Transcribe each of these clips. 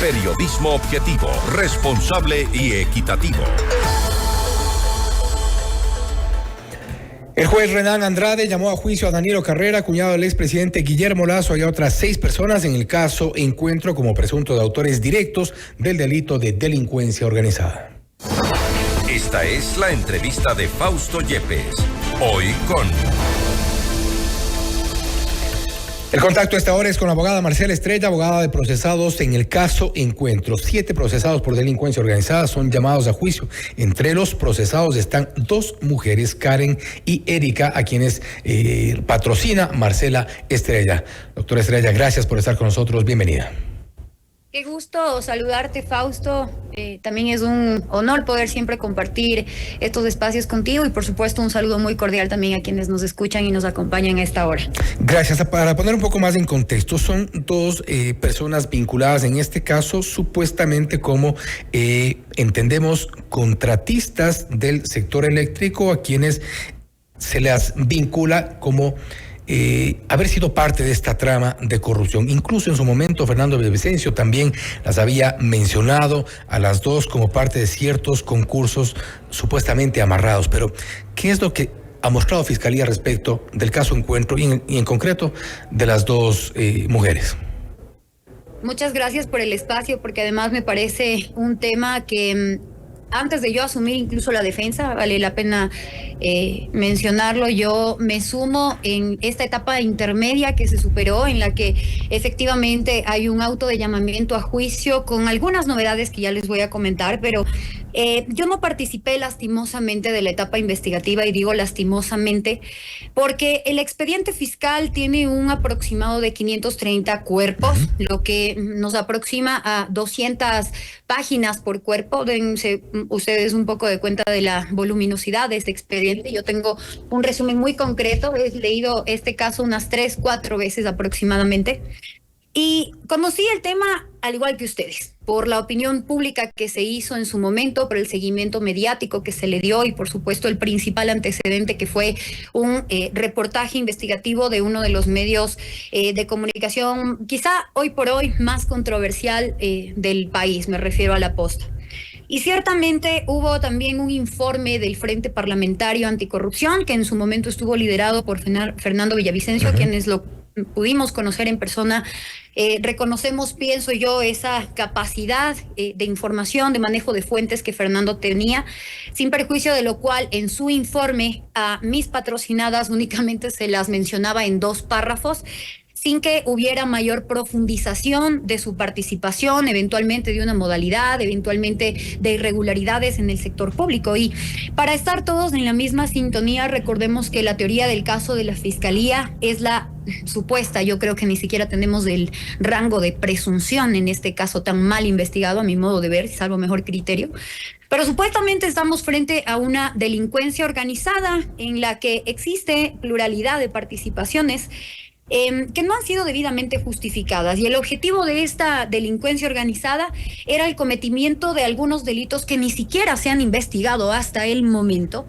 Periodismo objetivo, responsable y equitativo. El juez Renan Andrade llamó a juicio a Danilo Carrera, cuñado del expresidente Guillermo Lasso, y a otras 6 personas en el caso Encuentro como presuntos autores directos del delito de delincuencia organizada. Esta es la entrevista de Fausto Yepes. Hoy con... El contacto a esta hora es con la abogada Marcela Estrella, abogada de procesados en el caso Encuentro. 7 procesados por delincuencia organizada son llamados a juicio. Entre los procesados están 2 mujeres, Karen y Erika, a quienes patrocina Marcela Estrella. Doctora Estrella, gracias por estar con nosotros. Bienvenida. Qué gusto saludarte, Fausto. También es un honor poder siempre compartir estos espacios contigo y, por supuesto, un saludo muy cordial también a quienes nos escuchan y nos acompañan a esta hora. Gracias. Para poner un poco más en contexto, son 2 personas vinculadas en este caso supuestamente como, entendemos, contratistas del sector eléctrico, a quienes se les vincula como haber sido parte de esta trama de corrupción. Incluso en su momento Fernando Villavicencio también las había mencionado a las 2 como parte de ciertos concursos supuestamente amarrados. Pero, ¿qué es lo que ha mostrado Fiscalía respecto del caso Encuentro y en concreto de las 2 mujeres? Muchas gracias por el espacio, porque además me parece un tema que antes de yo asumir incluso la defensa, vale la pena mencionarlo, yo me sumo en esta etapa intermedia que se superó, en la que efectivamente hay un auto de llamamiento a juicio con algunas novedades que ya les voy a comentar, pero yo no participé lastimosamente de la etapa investigativa, y digo lastimosamente porque el expediente fiscal tiene un aproximado de 530 cuerpos, lo que nos aproxima a 200 páginas por cuerpo. Dense ustedes un poco de cuenta de la voluminosidad de este expediente. Yo tengo un resumen muy concreto, he leído este caso unas 3-4 veces aproximadamente. Y conocí el tema al igual que ustedes, por la opinión pública que se hizo en su momento, por el seguimiento mediático que se le dio y, por supuesto, el principal antecedente, que fue un reportaje investigativo de uno de los medios de comunicación quizá hoy por hoy más controversial del país, me refiero a La Posta. Y ciertamente hubo también un informe del Frente Parlamentario Anticorrupción, que en su momento estuvo liderado por Fernando Villavicencio, quienes lo pudimos conocer en persona. Reconocemos, pienso yo, esa capacidad de información, de manejo de fuentes que Fernando tenía, sin perjuicio de lo cual en su informe a mis patrocinadas únicamente se las mencionaba en 2 párrafos, sin que hubiera mayor profundización de su participación, eventualmente de una modalidad, eventualmente de irregularidades en el sector público. Y para estar todos en la misma sintonía, recordemos que la teoría del caso de la Fiscalía es la supuesta, yo creo que ni siquiera tenemos el rango de presunción en este caso tan mal investigado, a mi modo de ver, salvo mejor criterio. Pero supuestamente estamos frente a una delincuencia organizada en la que existe pluralidad de participaciones que no han sido debidamente justificadas, y el objetivo de esta delincuencia organizada era el cometimiento de algunos delitos que ni siquiera se han investigado hasta el momento.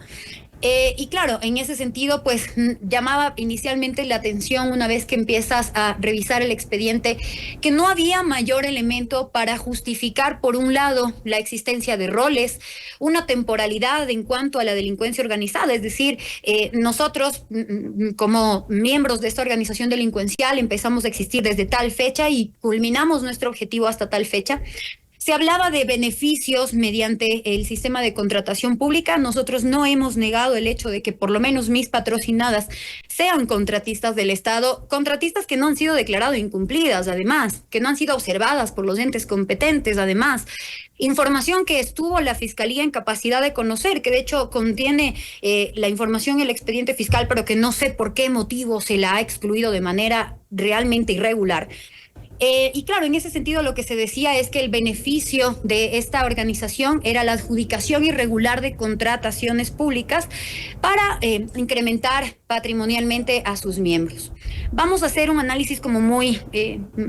Y claro, en ese sentido, pues llamaba inicialmente la atención, una vez que empiezas a revisar el expediente, que no había mayor elemento para justificar, por un lado, la existencia de roles, una temporalidad en cuanto a la delincuencia organizada. Es decir, nosotros como miembros de esta organización delincuencial empezamos a existir desde tal fecha y culminamos nuestro objetivo hasta tal fecha. Se hablaba de beneficios mediante el sistema de contratación pública. Nosotros no hemos negado el hecho de que por lo menos mis patrocinadas sean contratistas del Estado, contratistas que no han sido declaradas incumplidas, además, que no han sido observadas por los entes competentes, además. Información que estuvo la Fiscalía en capacidad de conocer, que de hecho contiene la información en el expediente fiscal, pero que no sé por qué motivo se la ha excluido de manera realmente irregular. Y claro, en ese sentido lo que se decía es que el beneficio de esta organización era la adjudicación irregular de contrataciones públicas para incrementar patrimonialmente a sus miembros. Vamos a hacer un análisis como muy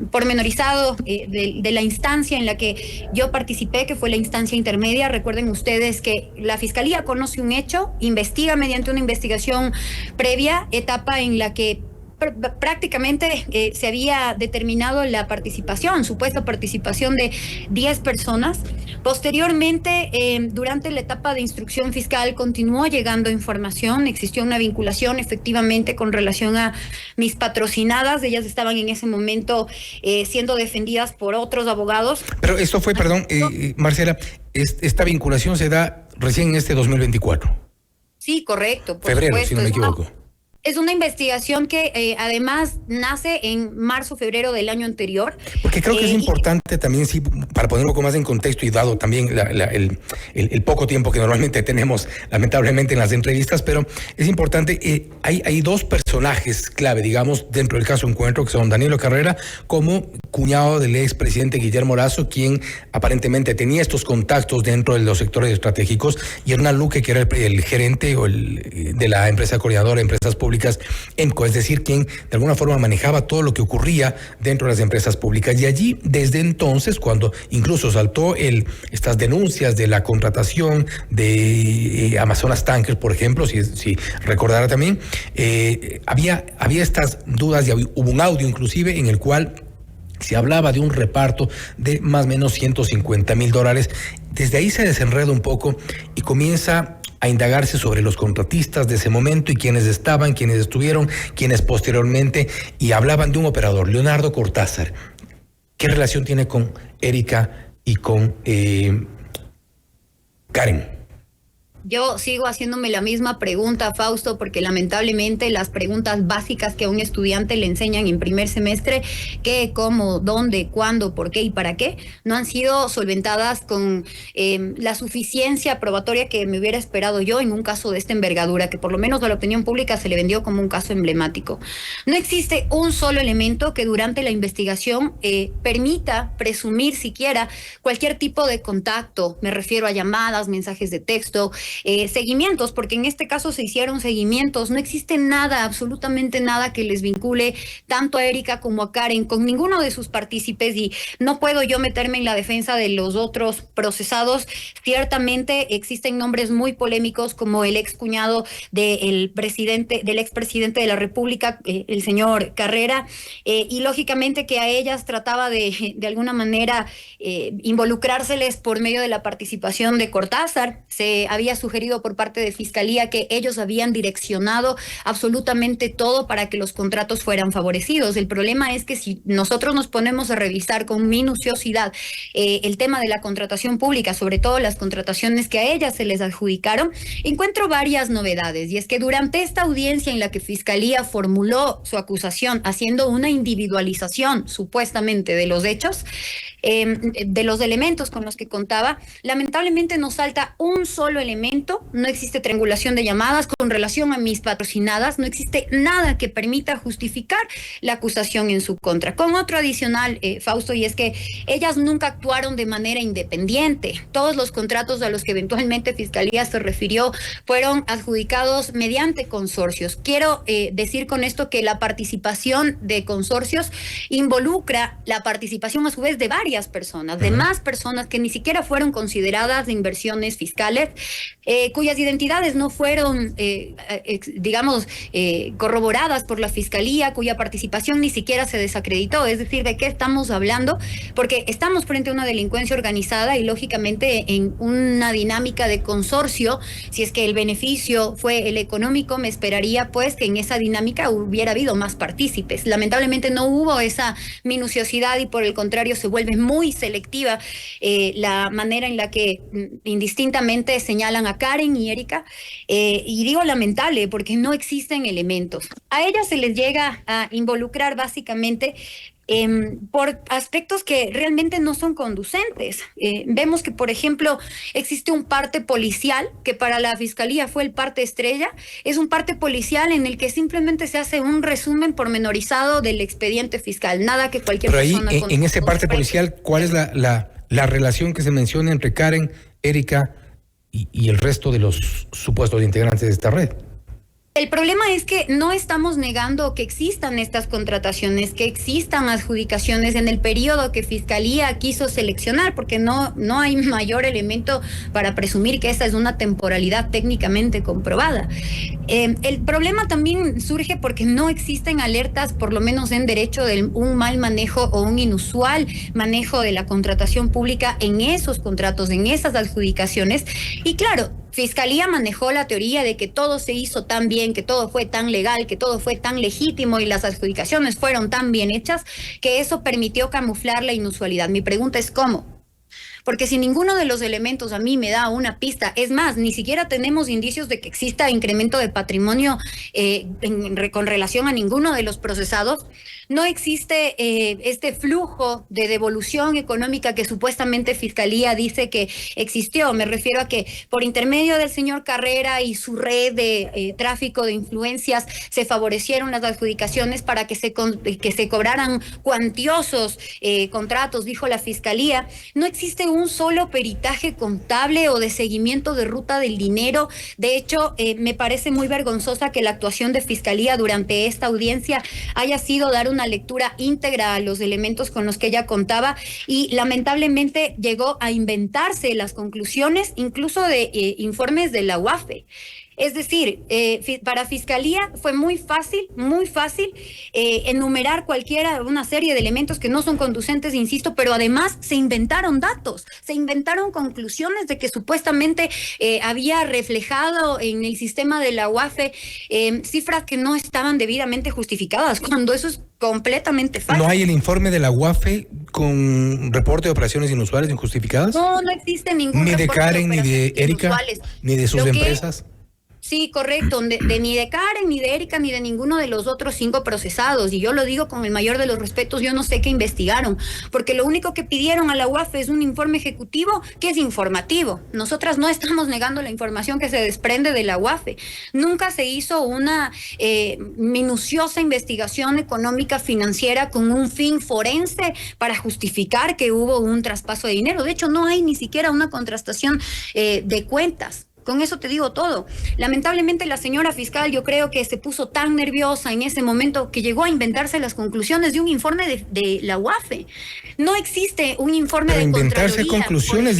pormenorizado de la instancia en la que yo participé, que fue la instancia intermedia. Recuerden ustedes que la Fiscalía conoce un hecho, investiga mediante una investigación previa, etapa en la que prácticamente se había determinado la participación, supuesta participación de 10 personas. Posteriormente, durante la etapa de instrucción fiscal, continuó llegando información, existió una vinculación efectivamente con relación a mis patrocinadas, ellas estaban en ese momento siendo defendidas por otros abogados. Pero esto fue, perdón, Marcela, esta vinculación se da recién en este 2024. Sí, correcto. Por febrero, supuesto, si no me equivoco. Es una investigación que además nace en marzo, febrero del año anterior. Porque creo que es importante también, sí, para poner un poco más en contexto y dado también el poco tiempo que normalmente tenemos, lamentablemente, en las entrevistas, pero es importante, hay dos personajes clave, digamos, dentro del caso Encuentro, que son Danilo Carrera, como cuñado del expresidente Guillermo Lasso, quien aparentemente tenía estos contactos dentro de los sectores estratégicos, y Hernán Luque, que era el gerente de la empresa coordinadora de empresas públicas, EMCO, es decir, quien de alguna forma manejaba todo lo que ocurría dentro de las empresas públicas. Y allí, desde entonces, cuando incluso saltó estas denuncias de la contratación de Amazonas Tankers, por ejemplo, si recordara también, había estas dudas y hubo un audio inclusive en el cual se hablaba de un reparto de más o menos $150,000. Desde ahí se desenreda un poco y comienza a indagarse sobre los contratistas de ese momento y quiénes estaban, quiénes estuvieron, quiénes posteriormente, y hablaban de un operador, Leonardo Cortázar. ¿Qué relación tiene con Erika y con Karen? Yo sigo haciéndome la misma pregunta, Fausto, porque lamentablemente las preguntas básicas que a un estudiante le enseñan en primer semestre, qué, cómo, dónde, cuándo, por qué y para qué, no han sido solventadas con la suficiencia probatoria que me hubiera esperado yo en un caso de esta envergadura, que por lo menos a la opinión pública se le vendió como un caso emblemático. No existe un solo elemento que durante la investigación permita presumir siquiera cualquier tipo de contacto, me refiero a llamadas, mensajes de texto, seguimientos, porque en este caso se hicieron seguimientos. No existe nada, absolutamente nada que les vincule tanto a Erika como a Karen con ninguno de sus partícipes, y no puedo yo meterme en la defensa de los otros procesados. Ciertamente existen nombres muy polémicos como el excuñado del expresidente de la República, el señor Carrera, y lógicamente que a ellas trataba de alguna manera involucrárseles por medio de la participación de Cortázar. Se había sugerido por parte de Fiscalía que ellos habían direccionado absolutamente todo para que los contratos fueran favorecidos. El problema es que si nosotros nos ponemos a revisar con minuciosidad el tema de la contratación pública, sobre todo las contrataciones que a ellas se les adjudicaron, encuentro varias novedades, y es que durante esta audiencia en la que Fiscalía formuló su acusación haciendo una individualización supuestamente de los hechos, de los elementos con los que contaba, lamentablemente nos salta un solo elemento. No existe triangulación de llamadas con relación a mis patrocinadas, no existe nada que permita justificar la acusación en su contra. Con otro adicional, Fausto, y es que ellas nunca actuaron de manera independiente. Todos los contratos a los que eventualmente Fiscalía se refirió fueron adjudicados mediante consorcios. Quiero decir con esto que la participación de consorcios involucra la participación a su vez de varias personas, de más personas que ni siquiera fueron consideradas de inversiones fiscales, cuyas identidades no fueron, corroboradas por la Fiscalía, cuya participación ni siquiera se desacreditó. Es decir, ¿de qué estamos hablando? Porque estamos frente a una delincuencia organizada y lógicamente en una dinámica de consorcio, si es que el beneficio fue el económico, me esperaría pues que en esa dinámica hubiera habido más partícipes. Lamentablemente no hubo esa minuciosidad y por el contrario se vuelve muy selectiva la manera en la que indistintamente señalan a Karen y Erika, y digo lamentable porque no existen elementos. A ellas se les llega a involucrar básicamente por aspectos que realmente no son conducentes. Vemos que, por ejemplo, existe un parte policial que para la Fiscalía fue el parte estrella. Es un parte policial en el que simplemente se hace un resumen pormenorizado del expediente fiscal, nada que cualquier persona... Pero ahí, en ese parte policial, ¿cuál es la relación que se menciona entre Karen, Erika y el resto de los supuestos integrantes de esta red? El problema es que no estamos negando que existan estas contrataciones, que existan adjudicaciones en el periodo que Fiscalía quiso seleccionar, porque no hay mayor elemento para presumir que esta es una temporalidad técnicamente comprobada. El problema también surge porque no existen alertas, por lo menos en derecho, de un mal manejo o un inusual manejo de la contratación pública en esos contratos, en esas adjudicaciones. Y claro, Fiscalía manejó la teoría de que todo se hizo tan bien, que todo fue tan legal, que todo fue tan legítimo y las adjudicaciones fueron tan bien hechas que eso permitió camuflar la inusualidad. Mi pregunta es ¿cómo? Porque si ninguno de los elementos a mí me da una pista, es más, ni siquiera tenemos indicios de que exista incremento de patrimonio con relación a ninguno de los procesados, no existe este flujo de devolución económica que supuestamente Fiscalía dice que existió. Me refiero a que por intermedio del señor Carrera y su red de tráfico de influencias se favorecieron las adjudicaciones para que se cobraran cuantiosos contratos, dijo la Fiscalía. No existe un solo peritaje contable o de seguimiento de ruta del dinero. De hecho, me parece muy vergonzosa que la actuación de Fiscalía durante esta audiencia haya sido dar una lectura íntegra a los elementos con los que ella contaba y lamentablemente llegó a inventarse las conclusiones incluso de informes de la UAFE. Es decir, para Fiscalía fue muy fácil enumerar una serie de elementos que no son conducentes, insisto, pero además se inventaron datos, se inventaron conclusiones de que supuestamente había reflejado en el sistema de la UAFE cifras que no estaban debidamente justificadas, cuando eso es completamente falso. ¿No hay el informe de la UAFE con reporte de operaciones inusuales injustificadas? No existe ningún ni de Karen, ni de Erika, inusuales. Ni de sus empresas. Sí, correcto, ni de Karen, ni de Erika, ni de ninguno de los otros 5 procesados. Y yo lo digo con el mayor de los respetos, yo no sé qué investigaron, porque lo único que pidieron a la UAFE es un informe ejecutivo que es informativo. Nosotras no estamos negando la información que se desprende de la UAFE. Nunca se hizo una minuciosa investigación económica financiera con un fin forense para justificar que hubo un traspaso de dinero. De hecho, no hay ni siquiera una contrastación de cuentas. Con eso te digo todo. Lamentablemente la señora fiscal yo creo que se puso tan nerviosa en ese momento que llegó a inventarse las conclusiones de un informe de la UAFE. No existe un informe de Contraloría. Inventarse conclusiones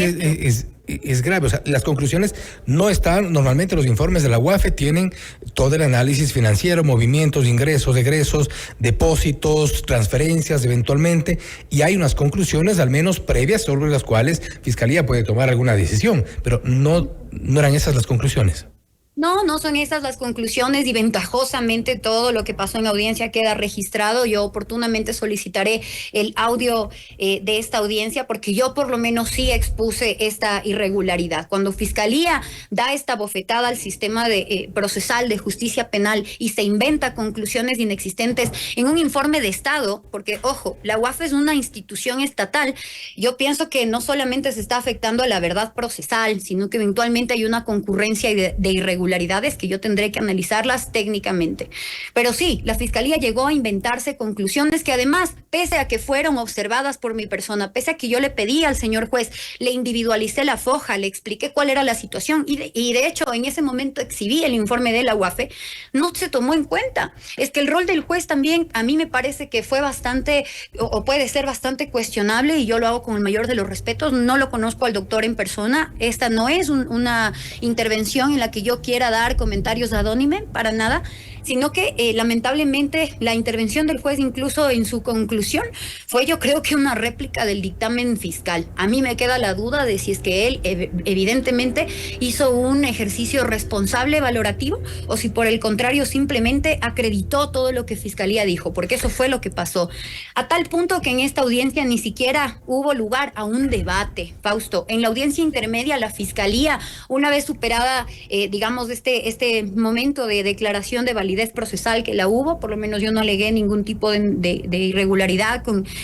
es grave. O sea, las conclusiones no están, normalmente los informes de la UAFE tienen todo el análisis financiero, movimientos, ingresos, egresos, depósitos, transferencias eventualmente, y hay unas conclusiones al menos previas sobre las cuales Fiscalía puede tomar alguna decisión, pero no eran esas las conclusiones. No son esas las conclusiones y ventajosamente todo lo que pasó en la audiencia queda registrado. Yo oportunamente solicitaré el audio de esta audiencia porque yo por lo menos sí expuse esta irregularidad. Cuando Fiscalía da esta bofetada al sistema procesal de justicia penal y se inventa conclusiones inexistentes en un informe de Estado, porque ojo, la UAFE es una institución estatal, yo pienso que no solamente se está afectando a la verdad procesal, sino que eventualmente hay una concurrencia de irregularidades que yo tendré que analizarlas técnicamente. Pero sí, la Fiscalía llegó a inventarse conclusiones que además, pese a que fueron observadas por mi persona, pese a que yo le pedí al señor juez, le individualicé la foja, le expliqué cuál era la situación y de hecho en ese momento exhibí el informe de la UAFE, no se tomó en cuenta. Es que el rol del juez también a mí me parece que fue bastante o puede ser bastante cuestionable y yo lo hago con el mayor de los respetos. No lo conozco al doctor en persona. Esta no es una intervención en la que yo quiera dar comentarios ad hominem, para nada, sino que lamentablemente la intervención del juez incluso en su conclusión fue yo creo que una réplica del dictamen fiscal. A mí me queda la duda de si es que él evidentemente hizo un ejercicio responsable valorativo o si por el contrario simplemente acreditó todo lo que Fiscalía dijo, porque eso fue lo que pasó. A tal punto que en esta audiencia ni siquiera hubo lugar a un debate, Fausto. En la audiencia intermedia la Fiscalía, una vez superada digamos este momento de declaración de validez procesal que la hubo, por lo menos yo no alegué ningún tipo de irregularidad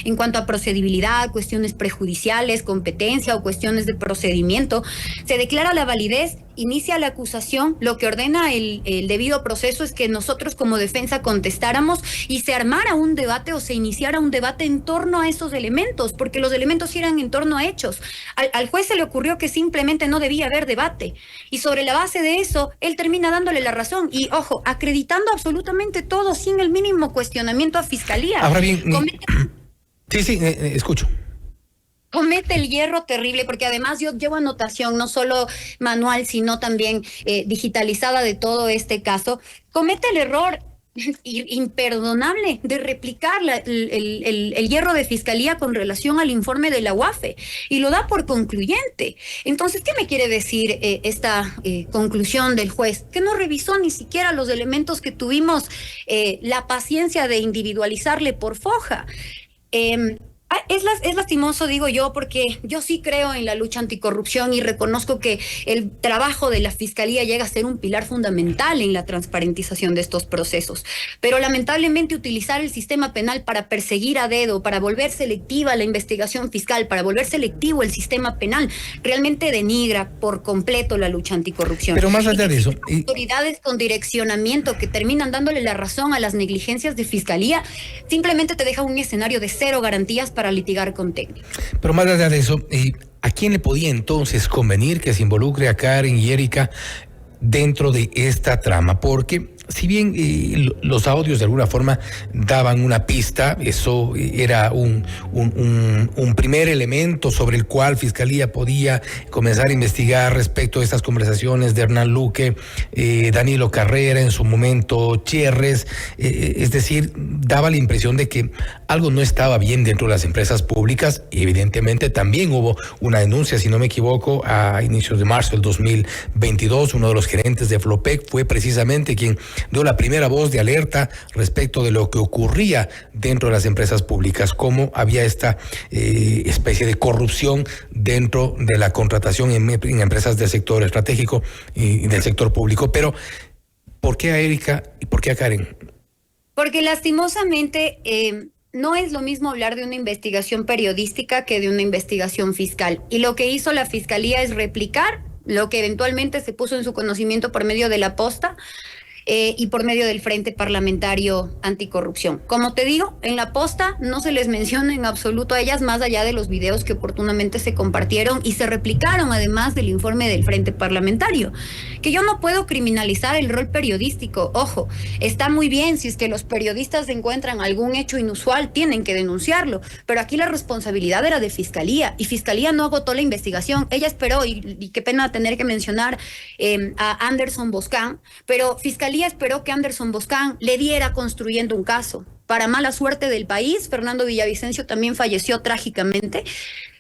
en cuanto a procedibilidad, cuestiones prejudiciales, competencia o cuestiones de procedimiento, se declara la validez inicia la acusación, lo que ordena el debido proceso es que nosotros como defensa contestáramos y se armara un debate o se iniciara un debate en torno a esos elementos, porque los elementos eran en torno a hechos. Al juez se le ocurrió que simplemente no debía haber debate y sobre la base de eso, él termina dándole la razón y, ojo, acreditando absolutamente todo sin el mínimo cuestionamiento a Fiscalía. Ahora bien, sí, escucho. Comete el hierro terrible, porque además yo llevo anotación, no solo manual, sino también digitalizada de todo este caso. Comete el error imperdonable de replicar el hierro de Fiscalía con relación al informe de la UAFE y lo da por concluyente. Entonces, ¿qué me quiere decir esta conclusión del juez? Que no revisó ni siquiera los elementos que tuvimos la paciencia de individualizarle por foja. Es lastimoso, digo yo, porque yo sí creo en la lucha anticorrupción y reconozco que el trabajo de la Fiscalía llega a ser un pilar fundamental en la transparentización de estos procesos. Pero lamentablemente utilizar el sistema penal para perseguir a dedo, para volver selectiva la investigación fiscal, para volver selectivo el sistema penal, realmente denigra por completo la lucha anticorrupción. Pero más allá de eso, autoridades con direccionamiento que terminan dándole la razón a las negligencias de Fiscalía, simplemente te deja un escenario de cero garantías para litigar con técnicos. Pero más allá de eso, ¿a quién le podía entonces convenir que se involucre a Karen y Erika dentro de esta trama? Porque si bien los audios de alguna forma daban una pista, eso era un primer elemento sobre el cual Fiscalía podía comenzar a investigar respecto a estas conversaciones de Hernán Luque, Danilo Carrera, en su momento Chierres, es decir, daba la impresión de que algo no estaba bien dentro de las empresas públicas y evidentemente también hubo una denuncia, si no me equivoco, a inicios de marzo del 2022, uno de los gerentes de Flopec fue precisamente quien dio la primera voz de alerta respecto de lo que ocurría dentro de las empresas públicas, cómo había esta especie de corrupción dentro de la contratación en empresas del sector estratégico y del sector público. Pero, ¿por qué a Erika y por qué a Karen? Porque lastimosamente no es lo mismo hablar de una investigación periodística que de una investigación fiscal. Y lo que hizo la Fiscalía es replicar lo que eventualmente se puso en su conocimiento por medio de la posta y por medio del Frente Parlamentario Anticorrupción. Como te digo, en la posta no se les menciona en absoluto a ellas, más allá de los videos que oportunamente se compartieron y se replicaron además del informe del Frente Parlamentario. Que yo no puedo criminalizar el rol periodístico. Ojo, está muy bien, si es que los periodistas encuentran algún hecho inusual, tienen que denunciarlo, pero aquí la responsabilidad era de Fiscalía y Fiscalía no agotó la investigación. Ella esperó, y qué pena tener que mencionar a Anderson Boscan, pero Fiscalía esperó que Anderson Boscan le diera construyendo un caso. Para mala suerte del país, Fernando Villavicencio también falleció trágicamente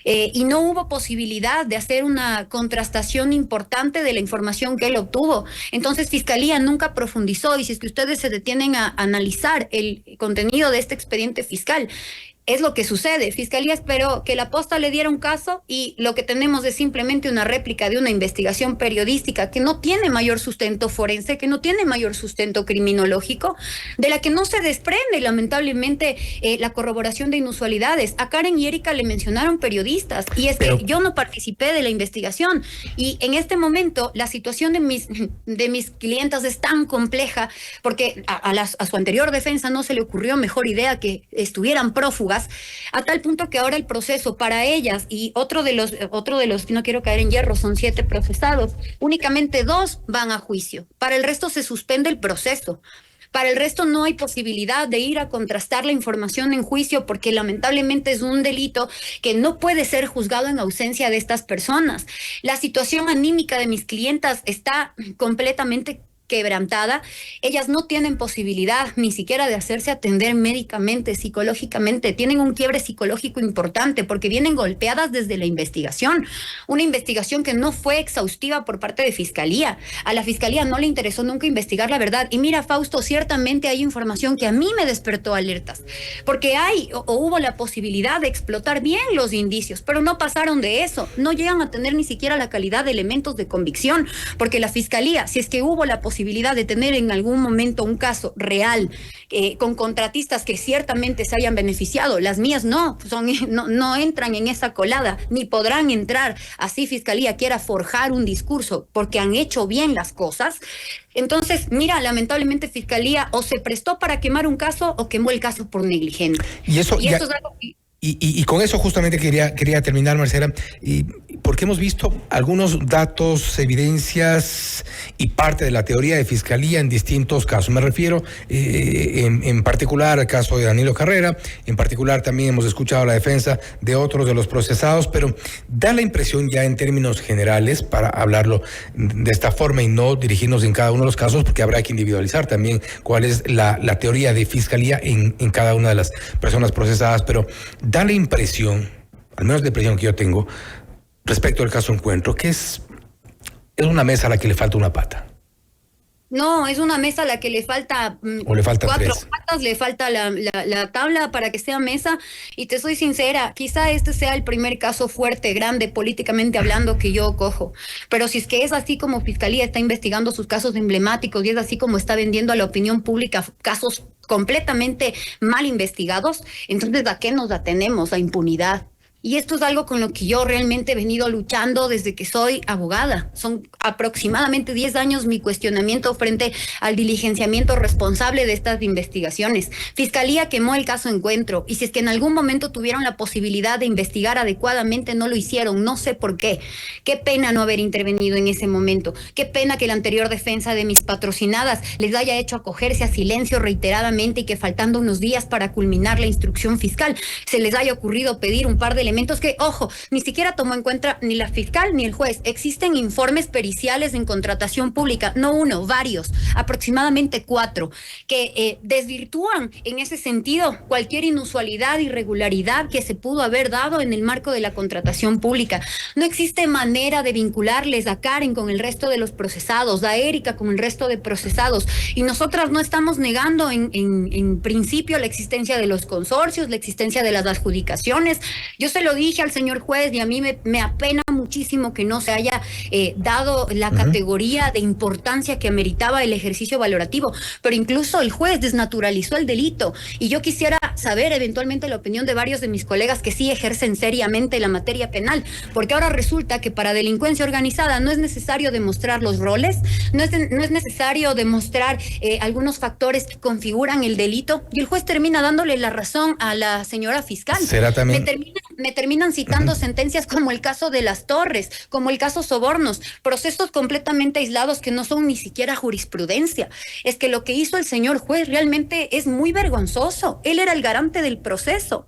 y no hubo posibilidad de hacer una contrastación importante de la información que él obtuvo. Entonces Fiscalía nunca profundizó y si es que ustedes se detienen a analizar el contenido de este expediente fiscal, es lo que sucede. Fiscalía esperó que la posta le diera un caso y lo que tenemos es simplemente una réplica de una investigación periodística que no tiene mayor sustento forense, que no tiene mayor sustento criminológico, de la que no se desprende lamentablemente la corroboración de inusualidades. A Karen y Erika le mencionaron periodistas y es que yo no participé de la investigación y en este momento la situación de mis clientas es tan compleja porque a su anterior defensa no se le ocurrió mejor idea que estuvieran prófugas, a tal punto que ahora el proceso para ellas y otro de los, no quiero caer en hierro, son 7 procesados, únicamente 2 van a juicio. Para el resto se suspende el proceso. Para el resto no hay posibilidad de ir a contrastar la información en juicio porque lamentablemente es un delito que no puede ser juzgado en ausencia de estas personas. La situación anímica de mis clientas está completamente quebrantada, ellas no tienen posibilidad ni siquiera de hacerse atender médicamente, psicológicamente, tienen un quiebre psicológico importante porque vienen golpeadas desde la investigación, una investigación que no fue exhaustiva por parte de Fiscalía. A la Fiscalía no le interesó nunca investigar la verdad y mira, Fausto, ciertamente hay información que a mí me despertó alertas, porque hay o hubo la posibilidad de explotar bien los indicios, pero no pasaron de eso, no llegan a tener ni siquiera la calidad de elementos de convicción, porque la Fiscalía, si es que hubo la posibilidad posibilidad de tener en algún momento un caso real con contratistas que ciertamente se hayan beneficiado, las mías no entran en esa colada, ni podrán entrar, así Fiscalía quiera forjar un discurso porque han hecho bien las cosas. Entonces, mira, lamentablemente Fiscalía o se prestó para quemar un caso o quemó el caso por negligente. Y esto es algo que... Y con eso justamente quería terminar, Marcela, porque hemos visto algunos datos, evidencias y parte de la teoría de Fiscalía en distintos casos. Me refiero en particular al caso de Danilo Carrera, en particular también hemos escuchado la defensa de otros de los procesados, pero da la impresión ya en términos generales, para hablarlo de esta forma y no dirigirnos en cada uno de los casos, porque habrá que individualizar también cuál es la teoría de Fiscalía en cada una de las personas procesadas, pero da la impresión, al menos la impresión que yo tengo, respecto al caso Encuentro, que es una mesa a la que le falta una pata. No, es una mesa a la que le falta, o le faltan 4 3 patas, le falta la tabla para que sea mesa. Y te soy sincera, quizá este sea el primer caso fuerte, grande, políticamente hablando, que yo cojo. Pero si es que es así como Fiscalía está investigando sus casos emblemáticos y es así como está vendiendo a la opinión pública casos completamente mal investigados, entonces ¿a qué nos atenemos? A impunidad. Y esto es algo con lo que yo realmente he venido luchando desde que soy abogada. Son aproximadamente 10 años mi cuestionamiento frente al diligenciamiento responsable de estas investigaciones. Fiscalía quemó el caso Encuentro, y si es que en algún momento tuvieron la posibilidad de investigar adecuadamente, no lo hicieron. No sé por qué. Qué pena no haber intervenido en ese momento. Qué pena que la anterior defensa de mis patrocinadas les haya hecho acogerse a silencio reiteradamente y que faltando unos días para culminar la instrucción fiscal se les haya ocurrido pedir un par de elementos que, ojo, ni siquiera tomó en cuenta ni la fiscal ni el juez. Existen informes periciales en contratación pública, no uno, varios, aproximadamente 4, que desvirtúan en ese sentido cualquier inusualidad, irregularidad que se pudo haber dado en el marco de la contratación pública. No existe manera de vincularles a Karen con el resto de los procesados, a Erika con el resto de procesados, y nosotras no estamos negando en principio la existencia de los consorcios, la existencia de las adjudicaciones. Yo se lo dije al señor juez y a mí me apena muchísimo que no se haya dado la categoría de importancia que ameritaba el ejercicio valorativo, pero incluso el juez desnaturalizó el delito, y yo quisiera saber eventualmente la opinión de varios de mis colegas que sí ejercen seriamente la materia penal, porque ahora resulta que para delincuencia organizada no es necesario demostrar los roles, no es necesario demostrar algunos factores que configuran el delito, y el juez termina dándole la razón a la señora fiscal. ¿Será también? Me terminan citando sentencias como el caso de Las Torres, como el caso Sobornos, procesos completamente aislados que no son ni siquiera jurisprudencia. Es que lo que hizo el señor juez realmente es muy vergonzoso. Él era el garante del proceso.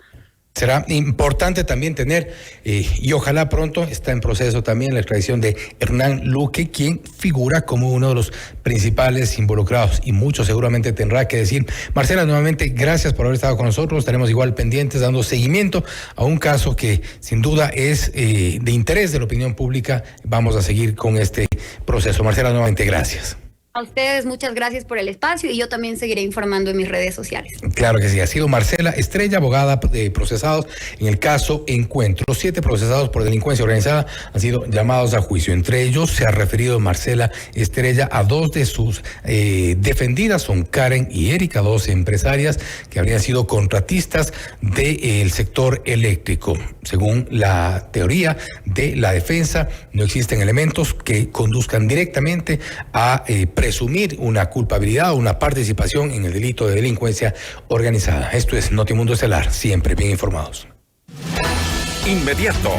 Será importante también tener, y ojalá pronto, está en proceso también la extradición de Hernán Luque, quien figura como uno de los principales involucrados, y mucho seguramente tendrá que decir. Marcela, nuevamente, gracias por haber estado con nosotros. Estaremos igual pendientes, dando seguimiento a un caso que sin duda es de interés de la opinión pública. Vamos a seguir con este proceso. Marcela, nuevamente, gracias. A ustedes, muchas gracias por el espacio, y yo también seguiré informando en mis redes sociales. Claro que sí, ha sido Marcela Estrella, abogada de procesados en el caso Encuentro. Los 7 procesados por delincuencia organizada han sido llamados a juicio. Entre ellos se ha referido Marcela Estrella a 2 de sus defendidas, son Karen y Erika, 2 empresarias que habrían sido contratistas del sector eléctrico. Según la teoría de la defensa, no existen elementos que conduzcan directamente a presumir una culpabilidad o una participación en el delito de delincuencia organizada. Esto es Notimundo Estelar, siempre bien informados. Inmediato.